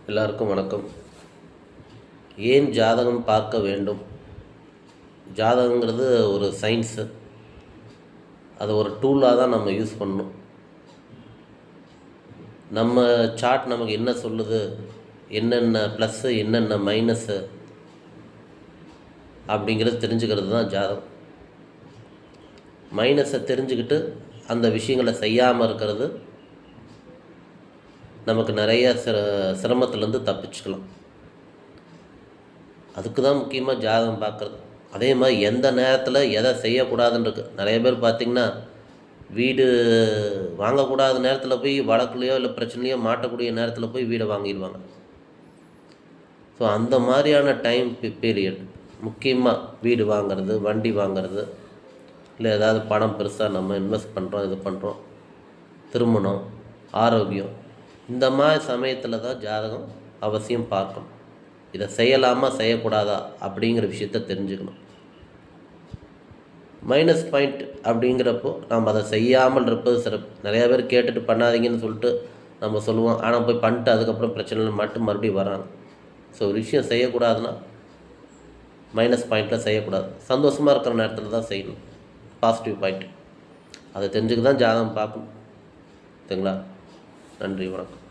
எல்லாருக்கும் வணக்கம். ஏன் ஜாதகம் பார்க்க வேண்டும்? ஜாதகங்கிறது ஒரு சயின்ஸு. அதை ஒரு டூலாக தான் நம்ம யூஸ் பண்ணணும். நம்ம சார்ட் நமக்கு என்ன சொல்லுது, என்னென்ன ப்ளஸ்ஸு என்னென்ன மைனஸ்ஸு அப்படிங்கிறது தெரிஞ்சுக்கிறது தான் ஜாதகம். மைனஸை தெரிஞ்சுக்கிட்டு அந்த விஷயங்களை செய்யாமல் இருக்கிறது நமக்கு நிறைய சிரமத்துலேருந்து தப்பிச்சுக்கலாம். அதுக்கு தான் முக்கியமாக ஜாதகம் பார்க்குறது. அதே மாதிரி எந்த நேரத்தில் எதை செய்யக்கூடாதுன்னு இருக்குது. நிறைய பேர் பார்த்திங்கன்னா வீடு வாங்கக்கூடாத நேரத்தில் போய் வழக்குலையோ இல்லை பிரச்சனையோ மாட்டக்கூடிய நேரத்தில் போய் வீடை வாங்கிடுவாங்க. ஸோ அந்த மாதிரியான டைம் பீரியட் முக்கியமாக வீடு வாங்கிறது, வண்டி வாங்கிறது, இல்லை ஏதாவது பணம் பெருசாக நம்ம இன்வெஸ்ட் பண்ணுறோம், இது பண்ணுறோம், திருமணம், ஆரோக்கியம், இந்த மாதிரி சமயத்தில் தான் ஜாதகம் அவசியம் பார்க்கணும். இதை செய்யலாமா செய்யக்கூடாதா அப்படிங்கிற விஷயத்த தெரிஞ்சுக்கணும். மைனஸ் பாயிண்ட் அப்படிங்கிறப்போ நம்ம அதை செய்யாமல் இருப்பது சிறப்பு. நிறையா பேர் கேட்டுட்டு பண்ணாதீங்கன்னு சொல்லிட்டு நம்ம சொல்லுவோம். ஆனால் போய் பண்ணிட்டு அதுக்கப்புறம் பிரச்சனை மட்டும் மறுபடியும் வராங்க. ஸோ ஒரு விஷயம் செய்யக்கூடாதுன்னா மைனஸ் பாயிண்ட்டில் செய்யக்கூடாது. சந்தோஷமாக இருக்கிற நேரத்தில் தான் செய்யணும். பாசிட்டிவ் பாயிண்ட் அதை தெரிஞ்சுக்க தான் ஜாதகம் பார்க்கணும். சரிங்களா? நன்றி, வணக்கம்.